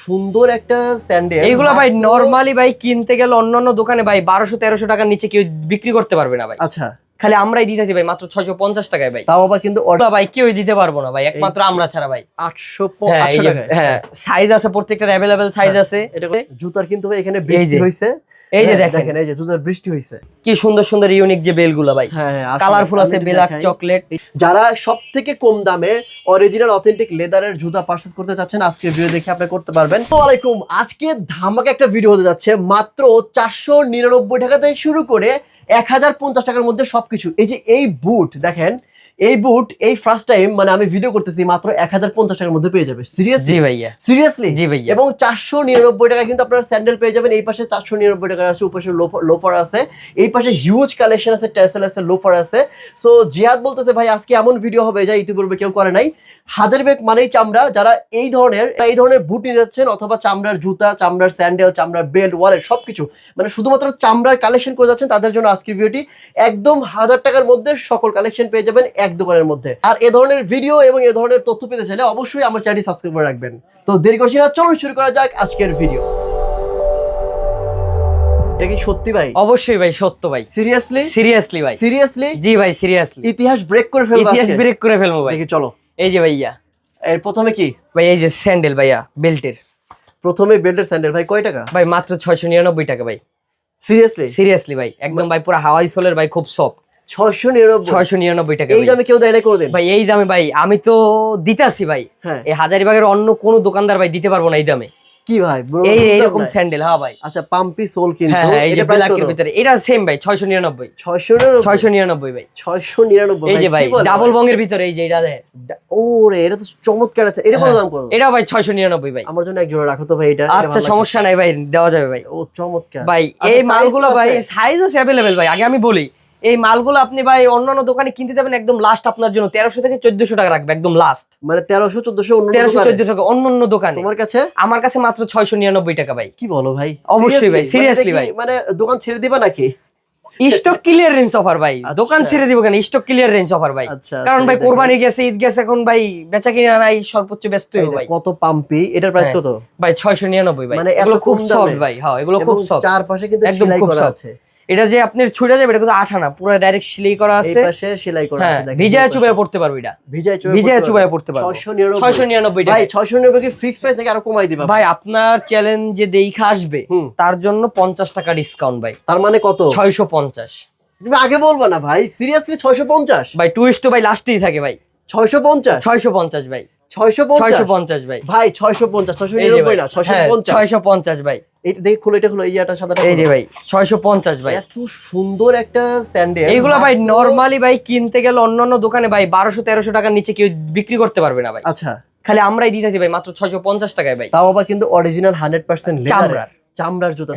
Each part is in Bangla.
সুন্দর একটা স্যান্ডেল, এইগুলা ভাই নরমালি ভাই কিনতে গেলে অন্যান্য দোকানে ভাই 1200-1300 টাকার নিচে কেউ বিক্রি করতে পারবে না ভাই। আচ্ছা, খালি আমরাই দিতেছি ভাই মাত্র 650 টাকায় ভাই। তাও আবার কিন্তু ভাই কেউ দিতে পারবো না ভাই, একমাত্র আমরা ছাড়া ভাই। 800 হ্যাঁ টাকায়। হ্যাঁ, সাইজ আছে প্রত্যেকটার अवेलेबल সাইজ আছে। এটা জুতার কিন্তু ভাই এখানে বৃষ্টি হইছে, এই যে দেখেন এই যে জুতার বৃষ্টি হইছে, কি সুন্দর সুন্দর ইউনিক যে বেলগুলো ভাই। হ্যাঁ কালারফুল আছে, ব্ল্যাক চকলেট। যারা সবথেকে কম দামে অরিজিনাল অথেন্টিক লেদারের জুতা পারচেজ করতে চাচ্ছেন, আজকে ভিডিও দেখে আপনি করতে পারবেন। আসসালামু আলাইকুম, আজকে ধামাকা একটা ভিডিও হতে যাচ্ছে। মাত্র 499 টাকা থেকে শুরু করে 1050 টাকার মধ্যে সবকিছু। এই যে এই বুট দেখেন, এই বুট এই ফার্স্ট টাইম মানে আমি ভিডিও করতেছি, মাত্র 1050 টাকার মধ্যে পেয়ে যাবে। সিরিয়াসলি? জি ভাইয়া, সিরিয়াসলি জি ভাইয়া। এবং 499 টাকা কিন্তু আপনারা স্যান্ডেল পেয়ে যাবেন। এই পাশে 499 টাকা আছে, উপরে লোফার আছে, এই পাশে হিউজ কালেকশন আছে, টেসেল আছে, লোফার আছে। সো জিহাদ বলতেছে ভাই আজকে এমন ভিডিও হবে যা ইতিপূর্বে কেউ করে নাই। হাজারবেগ মানেই চামড়া। যারা এই ধরনের বুট নিয়ে যাচ্ছেন, অথবা চামড়ার জুতা, চামড়ার স্যান্ডেল, চামড়ার বেল্ট, ওয়ালেট সবকিছু মানে শুধুমাত্র চামড়ার কালেকশন করে যাচ্ছেন, তাদের জন্য আজকের ভিডিওটি একদম 1000 টাকার মধ্যে সকল কালেকশন পেয়ে যাবেন এক দোকানের মধ্যে। আর এ ধরনের ভিডিও এবং এ ধরনের তথ্য পেতে চাইলে অবশ্যই আমার চ্যানেলটি সাবস্ক্রাইব করে রাখবেন। তো দেরি করছি না, চলুন শুরু করা যাক আজকের ভিডিও। এটা কি সত্যি ভাই? অবশ্যই ভাই, সত্য ভাই। সিরিয়াসলি? সিরিয়াসলি ভাই। সিরিয়াসলি? জি ভাই, সিরিয়াসলি। ইতিহাস ব্রেক করে ফেলবো, ইতিহাস ব্রেক করে ফেলবো ভাই। দেখি চলো। এই যে ভাইয়া, এর প্রথমে কি ভাই? এই যে স্যান্ডেল ভাইয়া, বেল্টের। প্রথমে বেল্টের স্যান্ডেল ভাই কয় টাকা? ভাই মাত্র 699 টাকা ভাই। সিরিয়াসলি? সিরিয়াসলি ভাই, একদম ভাই পুরো হাওয়াই সোলের ভাই, খুব সফট। 699 টাকা। এই দামে কেউ দেয় না কোনদিন ভাই? এই দামে ভাই আমি তো দিতাছি ভাই। হ্যাঁ, এই হাজারীবাগের অন্য কোনো দোকানদার ভাই দিতে পারবো না এই দামে। কি ভাই এই এরকম স্যান্ডেল? হ্যাঁ ভাই। আচ্ছা, পাম্পি সোল কিন্তু হ্যাঁ, এই যে ব্ল্যাকের ভিতরে এটা সেম ভাই, 699 699 ভাই। 699 এই যে ভাই ডাবল বঙ্গের ভিতরে, এই যে এটা দেখেন। ওরে এটা তো চমৎকার আছে। এটা কত দাম পড়বে? এটাও ভাই 699 ভাই। আমার জন্য এক জোড়া রাখো তো ভাই। এটা আচ্ছা, সমস্যা নাই ভাই, দেওয়া যাবে ভাই। ও চমৎকার ভাই। এই মালগুলো ভাই সাইজ আছে अवेलेबल ভাই। আগে আমি বলি, এই মালগুলো আপনি ভাই অন্যান্য দোকানে কিনতে যাবেন, একদম লাস্ট আপনার জন্য 1300 থেকে 1400 টাকা রাখবে, একদম লাস্ট। মানে 1300 1400 অন্য 1300-1400 টাকা অন্যান্য দোকানে। তোমার কাছে? আমার কাছে মাত্র 699 টাকা ভাই। কি বলো ভাই? অবশ্যই ভাই, সিরিয়াসলি ভাই। মানে দোকান ছেড়ে দিবা নাকি? স্টক ক্লিয়ারেন্স অফার ভাই। দোকান ছেড়ে দিব কেন? স্টক ক্লিয়ারেন্স অফার ভাই। কারণ ভাই কোরবানি গেছে, ঈদ গেছে, এখন ভাই বেচা কিনা নাই, সর্বোচ্চ ব্যস্ত হই ভাই। কত পাম্পি? এটার প্রাইস কত? ভাই 699 ভাই। মানে এগুলো খুব সফট ভাই। হ্যাঁ, এগুলো খুব সফট। চারপাশে কিন্তু সেলাই করা আছে। এটা যে আপনার ছুঁড়ে যাবে, এটা কিন্তু আঠা না, পুরো ডাইরেক্ট সেলাই করা আছে। এই পাশে সেলাই করা আছে দেখেন। ভিজায় চুবায় পড়তে পারবে এটা। ভিজায় চুবায় পড়তে পারবে। 699 টাকা। ভাই 699 কি ফিক্স প্রাইস নাকি আরো কমাই দিবা? ভাই আপনার চ্যালেঞ্জ যে দেখা আসবে তার জন্য 50 টাকা ডিসকাউন্ট ভাই। তার মানে কত? 650। তুমি আগে বলবা না ভাই? সিরিয়াসলি 650? ভাই টুইস্ট তো ভাই লাস্টেই থাকে ভাই। 650? 650 ভাই। 650 ভাই। ভাই 650 699 না 650 650 ভাই। এটা দেখি, খুলে এটা খুলো, এই যেটা সাদাটা। এই যে ভাই 650 ভাই। এত সুন্দর একটা স্যান্ডেল। এইগুলা ভাই নরমালি ভাই কিনতে গেলে অন্যান্য দোকানে ভাই 1200-1300 টাকার নিচে কেউ বিক্রি করতে পারবে না ভাই। আচ্ছা, খালি আমরাই দিতেছি ভাই মাত্র 650 টাকায় ভাই। তাও আবার কিন্তু অরিজিনাল 100% লেদার চামড়ার জুতা।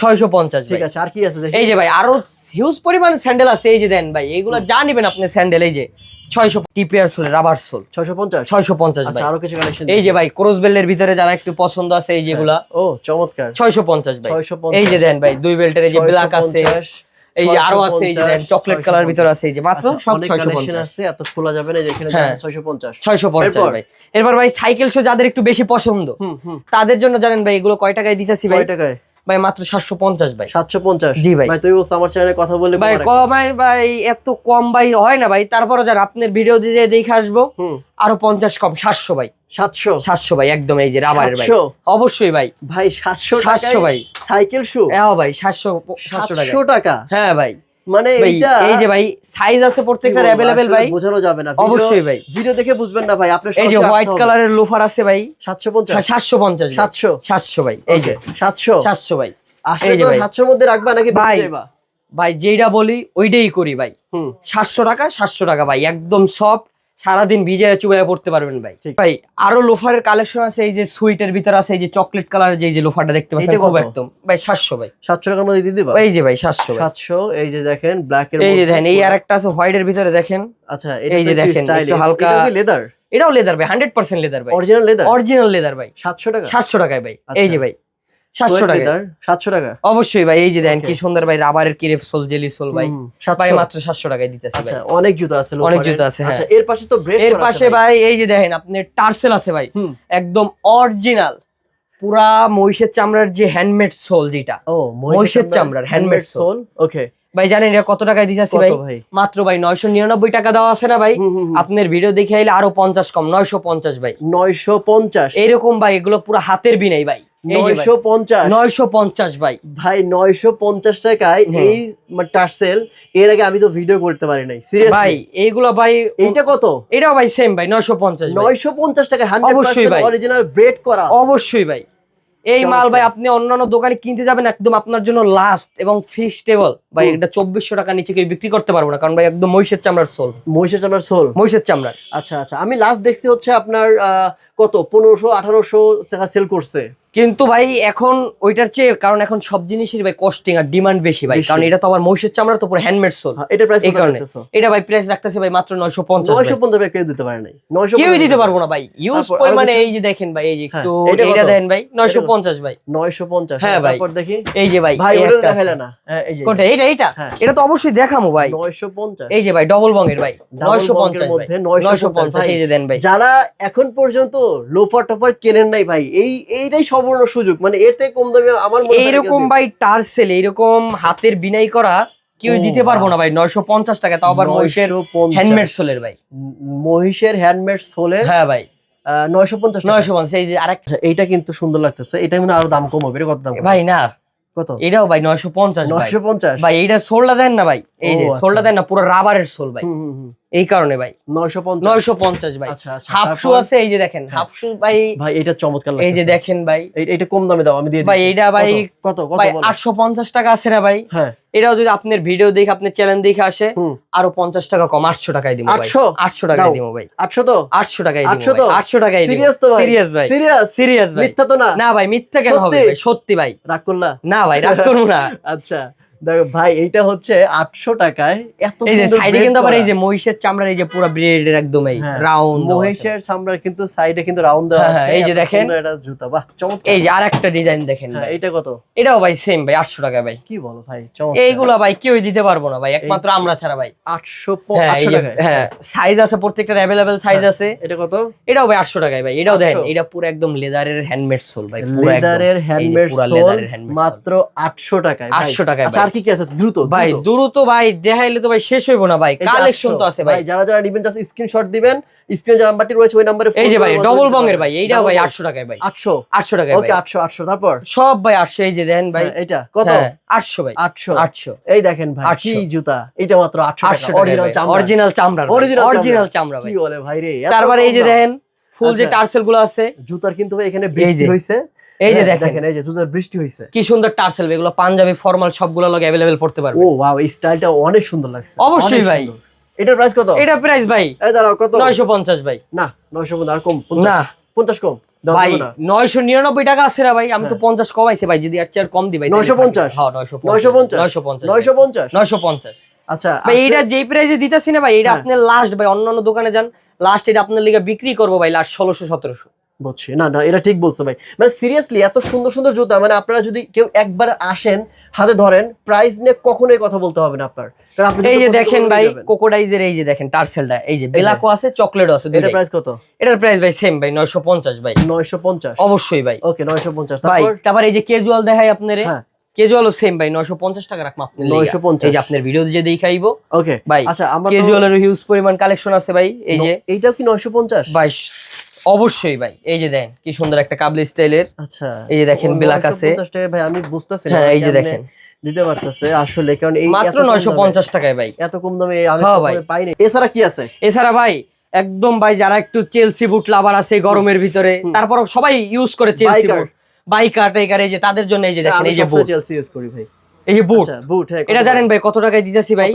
650? ঠিক আছে, আর কি আছে দেখি। এই যে ভাই আরো হিউজ পরিমাণ স্যান্ডেল আছে। এই যে দেন ভাই, এগুলা যা নিবেন আপনি স্যান্ডেল। এই যে 600 টিপিআর সোল, রাবার সোল। 650 ভাই। আরো কিছু কালেকশন। এই যে ভাই ক্রস বেল্টের ভিতরে যারা একটু পছন্দ আছে, এই যেগুলা। ও চমৎকার। 650 ভাই। এই যে দেন ভাই দুই বেল্টের, এই যে ব্ল্যাক আছে, এই যে আরো আছে, এই যে দেন চকলেট কালার ভিতরে আছে, এই যে মাত্র সব 650 আছে। এত খোলা যাবে না, যেখানে 650 ভাই। এরপর ভাই সাইকেল শো যাদের একটু বেশি পছন্দ, তাদের জন্য জানেন ভাই এগুলো কয় টাকায় দিতেছি ভাই? কয় টাকায় ভাই? মাত্র 750 ভাই। 750? জি ভাই। ভাই তুমি বলছো আমার চ্যানেলে কথা বলে ভাই কমাই ভাই, এত কম ভাই হয় না ভাই। তারপরে যান আপনার ভিডিও দিয়ে দেখে আসবো, আরো 50 কম, 700 ভাই। 700 ভাই একদম। এই যে রাবারের ভাই। অবশ্যই ভাই। ভাই 700 ভাই সাইকেল শু? হ্যাঁ ভাই, 700 টাকা। হ্যাঁ ভাই। মানে এইটা এই যে ভাই সাইজ আছে প্রত্যেকটার अवेलेबल ভাই। বোঝানো যাবে না, অবশ্যই ভাই। ভিডিও দেখে বুঝবেন না ভাই। আপনার এই যে হোয়াইট কালারের লোফার আছে ভাই। 750? 750 700 ভাই। এই যে 700 ভাই। আসলে তো 700 এর মধ্যে রাখবা নাকি বেশি যাইবা? ভাই যেইটা বলি ওইটাই করি ভাই। 700 টাকা ভাই, একদম সফট, সারাদিন ভিজায় চুবায় পড়তে পারবেন ভাই। ভাই আরো লোফারের কালেকশন আছে। এই যে সুইটের ভিতরে আছে, এই যে চকলেট কালারের যে লোফারটা দেখতে পাচ্ছেন, খুব একদম ভাই 700 ভাই। 700 টাকার মধ্যে দিয়ে দিবা? এই যে ভাই 700। এই যে দেখেন ব্ল্যাক এর মধ্যে, এই যে দেখেন, এই আরেকটা আছে হোয়াইটের ভিতরে দেখেন। আচ্ছা, এই যে দেখেন একটু হালকা। এটা কি লেদার? এটাও লেদার ভাই, 100% লেদার ভাই। অরিজিনাল লেদার ভাই। 700 টাকা? 700 টাকায় ভাই। এই যে ভাই 700 টাকা। 700 টাকা অবশ্যই ভাই। এই যে দেখেন কি সুন্দর ভাই, রাবারের ক্রেপ সোল, জেলি সোল ভাই। ভাই মাত্র 700 টাকায় দিতেছি ভাই। আচ্ছা, অনেক জুতা আছে, অনেক জুতা আছে। হ্যাঁ, আচ্ছা, এর পাশে তো ব্রেক এর পাশে ভাই এই যে দেখেন আপনার টার্সেল আছে ভাই, একদম অরিজিনাল পুরা মহিষের চামড়ার যে হ্যান্ডমেড সোল যেটা, ও মহিষের চামড়ার হ্যান্ডমেড সোল। ওকে ভাই জানেন এটা কত টাকায় দিতেছি ভাই? মাত্র ভাই 999 টাকা দেওয়া আছে না ভাই? আপনার ভিডিও দেখে আইলে আরো 50 কম, 950 ভাই। 950 এরকম ভাই, এগুলো পুরো হাতের বিনাই ভাই। 950 ভাই। ভাই 950 টাকায় এই টার্সেল। এর আগে আমি তো ভিডিও করতে পারি নাই সিরিয়াসলি ভাই। এইগুলো ভাই, এইটা কত? এটাও ভাই সেম ভাই 950 950 টাকা অবশ্যই 100% ভাই, অরিজিনাল ব্রেড করা। অবশ্যই ভাই। এই মাল ভাই আপনি অন্যান্য দোকানে কিনতে যাবেন একদম আপনার জন্য লাস্ট এবং ফিক্সটেবল ভাই। এটা 2400 টাকা নিচে কেউ বিক্রি করতে পারবো না, কারণ ভাই একদম মহিষের চামড়ার সোল। মহিষের চামড়ার সোল, মহিষের চামড়ার। আচ্ছা আচ্ছা, আমি লাস্ট দেখছি হচ্ছে আপনার কত 1500-1800 টাকা সেল করছে। কিন্তু ভাই এখন ওইটার চেয়ে, কারণ এখন সব জিনিসের ভাই কস্টিং আর ডিমান্ড বেশি ভাই, কারণ এটা তো আবার মহিষের চামড়া, তো পুরো হ্যান্ডমেড সোল। এটা প্রাইস এই কত কারণে রাখতেছো? এটা ভাই প্রাইস রাখতেছে ভাই মাত্র 950। 950 টাকা কেউ দিতে পারে নাই। 950 কেউই দিতে পারবো না ভাই। ইউজ পরিমাণে এই যে দেখেন ভাই, এই যে একটু এইটা দেন ভাই 950 ভাই। 950 হ্যাঁ ভাই। তারপর দেখি এই যে ভাই, ভাই ওটা দেখাইলে না। এই যে কোনটা? এইটা এটা তো অবশ্যই দেখামু ভাই। 950 এই যে ভাই ডবল বঙ্গের ভাই 950 মধ্যে 950 এই যে দেন ভাই। যারা এখন পর্যন্ত লোফার টপার কেনেন নাই ভাই, এইটাই সুবর্ণ সুযোগ। মানে এতে কম দামে আমার মনে হয় এইরকম ভাই টার্সেল, এইরকম হাতের বিনাই করা কেউ দিতে পারবো না ভাই 950 টাকা, তাও আবার মহিষের হ্যান্ডমেড সোলের ভাই। মহিষের হ্যান্ডমেড সোলের, হ্যাঁ ভাই 950 টাকা। 950। এই যে আরেকটা, এইটা কিন্তু সুন্দর লাগতেছে। এটা মানে আরো দাম কম হবে। এটা কত দাম ভাই? না কত? এটাও ভাই 950 ভাই। 950 ভাই এইটা সোলটা দেন না ভাই, এই যে সোলটা দেন না, পুরো রাবারের সোল ভাই। এই কারণে ভাই 950 ভাই। আচ্ছা আচ্ছা, হাফ শু আছে, এই যে দেখেন হাফ শু ভাই। ভাই এটা চমৎকার লাগছে। এই যে দেখেন ভাই, এইটা কম দামে দাও, আমি দিয়ে দিই ভাই। এইটা ভাই কত কত ভাই বলো? 850 টাকা আছে না ভাই? হ্যাঁ। এটাও যদি আপনার ভিডিও দেখে আপনার চ্যানেল দেখে আসে আরো 50 টাকা কম, 800 টাকায় দিব ভাই। 800 টাকায় দিব ভাই। 800 তো? 800 টাকায় দিব 800 তো? 800 টাকায় দিব। সিরিয়াস তো ভাই? সিরিয়াস ভাই, সিরিয়াস ভাই। মিথ্যা তো না? না ভাই মিথ্যা কেন হবে ভাই? সত্যি ভাই। রাগ করলা? না ভাই রাগ করব না। আচ্ছা দেখো ভাই, এইটা হচ্ছে 800 টাকায় এত এই যে সুন্দর সাইডে কিন্তু আবার এই যে মহিষের চামড়ার এই যে পুরো ব্রেডের একদম এই রাউন্ড, মহিষের চামড়ার কিন্তু সাইডে কিন্তু রাউন্ড দেওয়া আছে। এই যে দেখেন এটা জুতা, বাহ চমৎকার। এই যে আরেকটা ডিজাইন দেখেন ভাই। এটা কত? এটাও ভাই সেম ভাই 800 টাকা ভাই। কি বলো ভাই, চমৎকার। এইগুলা ভাই কেউই দিতে পারবো না ভাই, একমাত্র আমরা ছাড়া ভাই। 800 টাকায়? হ্যাঁ, সাইজ আছে প্রত্যেকটার अवेलेबल সাইজ আছে। এটা কত? এটাও ভাই 800 টাকায় ভাই। এটাও দেখেন, এটা পুরো একদম লেদারের হ্যান্ডমেড সোল ভাই, পুরো একদম লেদারের হ্যান্ডমেড সোল, মাত্র 800 টাকায়। 800 টাকায়। আচ্ছা আর কি কি আছে? দ্রুত ভাই দ্রুত ভাই দেখাইলে তো ভাই শেষ হইব না ভাই, কালেকশন তো আছে ভাই। যারা যারা নিবেন জাস্ট স্ক্রিনশট দিবেন, স্ক্রিনে যে নাম্বারটি রয়েছে ওই নম্বরে ফোন এই যে ভাই ডবল বঙ্গের ভাই, এইটাও ভাই 800 টাকায় ভাই। 800 টাকায় ভাই। ওকে 800 তারপর সব ভাই 800। এই যে দেন ভাই, এটা কত? 800 ভাই। 800। এই দেখেন ভাই কি জুতা, এটা মাত্র 800 টাকা। অরিজিনাল চামড়া, অরিজিনাল চামড়া ভাই। কি বলে ভাই রে। তারপরে এই যে দেখেন ফুল যে টার্সেল গুলো আছে জুতার, কিন্তু ভাই এখানে বৃষ্টি হইছে। এই যে দেখেন, এই যে জুতার বৃষ্টি হইছে। কি সুন্দর টার্সেল, এগুলো পাঞ্জাবি ফর্মাল সবগুলো লগে अवेलेबल পড়তে পারবে। ও ওয়াও, এই স্টাইলটা অনেক সুন্দর লাগছে। অবশ্যই ভাই। এটার প্রাইস কত? এটা প্রাইস ভাই এই দাঁড়াও কত? 950 ভাই। না 950 আর কম? না 50 কম ভাই। 999 টাকা আছে না ভাই, আমি তো 50 কমাইছি ভাই, যদি আর চেয়ার কম দি ভাই। 950? হ্যাঁ 950। আচ্ছা ভাই এটা যেই প্রাইসে দিতাছি না ভাই, এটা আপনি লাস্ট ভাই অন্যান্য দোকানে যান, লাস্ট এটা আপনার লিগে বিক্রি করবো ভাই লাস্ট 1600-1700। বুঝছি। না না, এটা ঠিক বলছো ভাই। মানে সিরিয়াসলি এত সুন্দর সুন্দর জুতা, মানে আপনারা যদি কেউ একবার আসেন হাতে ধরেন, প্রাইস নিয়ে কখনোই কথা বলতে হবে না আপনার। এই যে দেখেন ভাই কোকোডাইজের এই যে দেখেন টার্সেলটা, এই যে ব্ল্যাকও আছে চকলেটও আছে। এটার প্রাইস কত? এটার প্রাইস ভাই সেম ভাই 950 ভাই। 950 অবশ্যই ভাই। ওকে 950। তারপর এই যে ক্যাজুয়াল দেখাই আপনারে, ক্যাজুয়ালও সেম ভাই 950 টাকা রাখবো আপনি। 950 এই যে আপনার ভিডিও যে দেখাইবো। ওকে ভাই আচ্ছা, আমরা ক্যাজুয়ালের হিউজ পরিমাণ কালেকশন আছে ভাই। এই যে এইটাও কি 950 ভাই? অবশ্যই ভাই। এই যে দেখেন কি সুন্দর একটা কাবলি স্টাইলের। আচ্ছা এই যে দেখেন ব্ল্যাক আছে। 950 টাকা ভাই, আমি বুঝতাছি না। হ্যাঁ এই যে দেখেন দিতে পারতেছে আসলে, কারণ এই মাত্র 950 টাকায় ভাই। এত কম দামে আমি কখনোই পাইনি। এছাড়া কি আছে? এছাড়া ভাই একদম ভাই যারা একটু চেলসি বুট লাভার আছে গরমের ভিতরে, তারপর সবাই ইউজ করে চেলসি বুট, বাইকার টাইকার, এই যে তাদের জন্য এই যে দেখেন এই যে বুট, চেলসি ইউজ করি ভাই। এই যে বুট, বুট এটা জানেন ভাই কত টাকায় দিতেছি ভাই?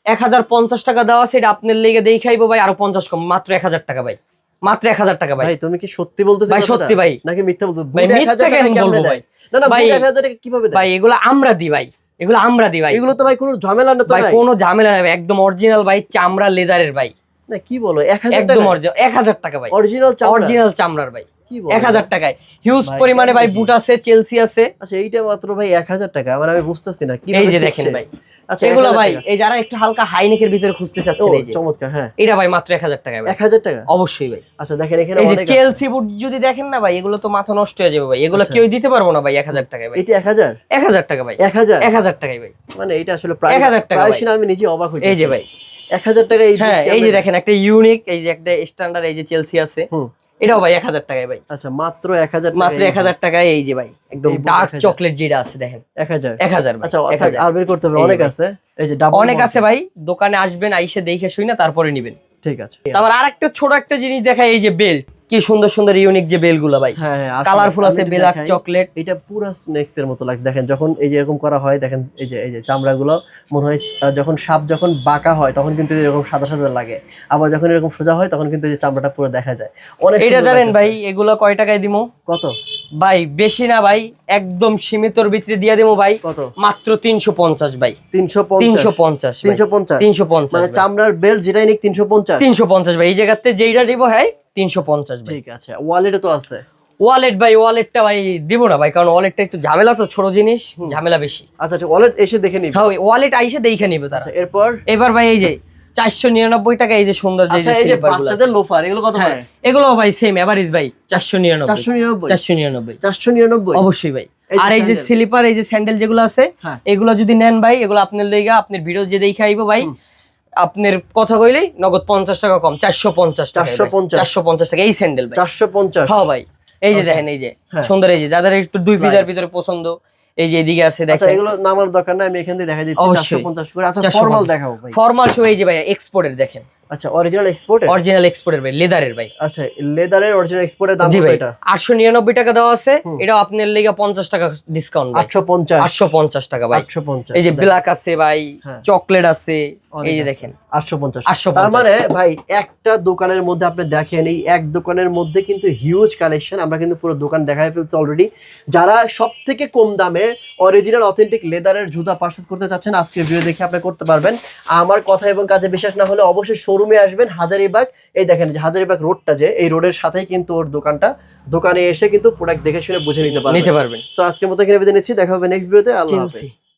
1050 টাকা দেওয়া আছে। এটা আপনার লেগে দেখাইবো ভাই আরো 50 কম, মাত্র 1000 টাকা ভাই। মাত্র 1000 টাকা ভাই। ভাই তুমি কি সত্যি বলতেছো? ভাই সত্যি ভাই, নাকি মিথ্যা বলতেছো? ভাই মিথ্যা কেন বলবো ভাই? না না, 1000 টাকা কিভাবে দেয় ভাই? এগুলো আমরা দিই ভাই, এগুলো আমরা দিই ভাই। এগুলো তো ভাই কোনো ঝামেলা না তো ভাই, কোনো ঝামেলা নাই, একদম অরিজিনাল ভাই, চামড়া লেদারের ভাই। না কি বলো, 1000 টাকা? একদম অরিজিনাল 1000 টাকা ভাই, অরিজিনাল চামড়া, অরিজিনাল চামড়ার ভাই। কি বলো 1000 টাকায় হিউজ পরিমাণে ভাই বুট আছে, চেলসি আছে। আচ্ছা এইটা মাত্র ভাই 1000 টাকা, মানে আমি বুঝতেছি না কি। এই যে দেখেন ভাই আচ্ছা এগুলো ভাই এই যারা একটু হালকা হাই নেকের ভিতরে খুঁজতে চাচ্ছেন এই যে চমৎকার। হ্যাঁ এটা ভাই মাত্র 1000 টাকায় ভাই। 1000 টাকা অবশ্যই ভাই। আচ্ছা দেখেন এখানে এই যে অনেক চেলসি বুট যদি দেখেন না ভাই, এগুলো তো মাথা নষ্ট হয়ে যাবে ভাই, এগুলো কেউ দিতে পারবো না ভাই 1000 টাকায় ভাই। এটা 1000 1000 টাকা ভাই। 1000 টাকায় ভাই, মানে এটা আসলে প্রায় 1000 টাকা প্রায় ভাই। শুনে আমি নিজে অবাক হই। এই যে ভাই 1000 টাকা এই হ্যাঁ এই যে দেখেন একটা ইউনিক, এই যে একটা স্ট্যান্ডার্ড, এই যে চেলসি আছে, এটাও ভাই 1000 টাকায় ভাই। আচ্ছা মাত্র 1000 টাকা, মাত্র 1000 টাকায়। এই যে ভাই একদম ডার্ক চকলেট যেটা আছে দেখেন 1000 ভাই। আচ্ছা আর বের করতে হবে, অনেক আছে। এই যে ডাবল অনেক আছে ভাই, দোকানে আসবেন, আইসে দেখে শুই না তারপরে নিবেন। ঠিক আছে। তারপর আরেকটা ছোট একটা জিনিস দেখাই, এই যে বেল্ট, কি সুন্দর সুন্দর ইউনিক যে বেল গুলো ভাই, হ্যাঁ কালারফুল আছে, ব্ল্যাক চকলেট। এটা পুরো স্নেকস এর মতো লাগে। দেখেন যখন এই যে এরকম করা হয়, দেখেন এই যে চামড়াগুলো মনে হয় যখন সাপ যখন বাঁকা হয় তখন কিন্তু এরকম সাদা সাদা লাগে, আবার যখন এরকম সোজা হয় তখন কিন্তু এই যে চামড়াটা পুরো দেখা যায়। অনেক এটা জানেন ভাই এগুলো কয় টাকায় দিমু? কত ভাই? বেশি না ভাই, একদম সীমিতর ভিতরে দিয়ে দেবো ভাই। কত? মাত্র 350 ভাই। 350 350 মানে চামড়ার বেল্ট যেটাই নিক 350 350 ভাই। এই জায়গাতে যেইটা দিব হ্যাঁ 350 ভাই। ঠিক আছে। ওয়ালেটে তো আছে। ওয়ালেট ভাই, ওয়ালেটটা ভাই দিব না ভাই, কারণ ওয়ালেটটা একটু ঝামেলা, তো ছোট জিনিস, ঝামেলা বেশি। আচ্ছা ওয়ালেট এসে দেখে নিবি। হ্যাঁ ওয়ালেট আইসে দেখে নিবে তারা। এরপর এবার ভাই এই যে 499 টাকা, এই যে সুন্দর যে স্লিপার গুলো আছে, লোফার, এগুলো কত করে? এগুলো ভাই সেম এভারেজ ভাই 499 499 অবশ্যই ভাই। আর এই যে স্লিপার, এই যে স্যান্ডেল যেগুলো আছে, এগুলো যদি নেন ভাই, এগুলো আপনার লইগা, আপনার ভিডিও যে দেখে আইবো ভাই, আপনার কথা কইলেই নগদ 50 টাকা কম, 450 টাকা। 450 টাকা এই স্যান্ডেল ভাই। 450 হ্যাঁ ভাই। এই যে দেখেন, এই যে সুন্দর, এই যে যাদের একটু 2 পিসের ভিতরে পছন্দ, এই যে এদিকে আছে দেখেন। আচ্ছা এগুলো নামার দরকার নাই, আমি এখান থেকে দেখা দিচ্ছি 450 করে। আচ্ছা ফর্মাল দেখাও ভাই। ফর্মাল শু এই যে ভাই এক্সপোর্টের দেখেন। আচ্ছা অরিজিনাল এক্সপোর্টের? অরিজিনাল এক্সপোর্টের ভাই, লেদারের ভাই। আচ্ছা লেদারের অরিজিনাল এক্সপোর্টের দাম কত এটা? 899 টাকা দেওয়া আছে, এটা আপনার লাগা 50 টাকা ডিসকাউন্ট ভাই। 850 টাকা ভাই। 850। এই যে ব্ল্যাক আছে ভাই, চকলেট আছে, এই যে দেখেন 850। তার মানে ভাই একটা দোকানের মধ্যে আপনি দেখেন, এই এক দোকানের মধ্যে কিন্তু হিউজ কালেকশন। আমরা কিন্তু পুরো দোকান দেখাই ফেলছি অলরেডি। যারা সবথেকে কম দামে অরিজিনাল অথেন্টিক লেদারের জুতা পারচেজ করতে চাচ্ছেন, আজকের ভিডিও দেখে আপনি করতে পারবেন। আমার কথা এবং কাজে বিশ্বাস না হলে অবশ্যই শোরুমে আসবেন, হাজারীবাগ। এই দেখেন যে হাজারীবাগ রোডটা, যে এই রোডের সাথেই কিন্তু ওর দোকানটা। দোকানে এসে কিন্তু প্রোডাক্ট দেখে শুনে বুঝে নিতে পারবেন। সো আজকের মতো এখানে বিদায় নিচ্ছি, দেখা হবে নেক্সট ভিডিওতে। আল্লাহ হাফেজ।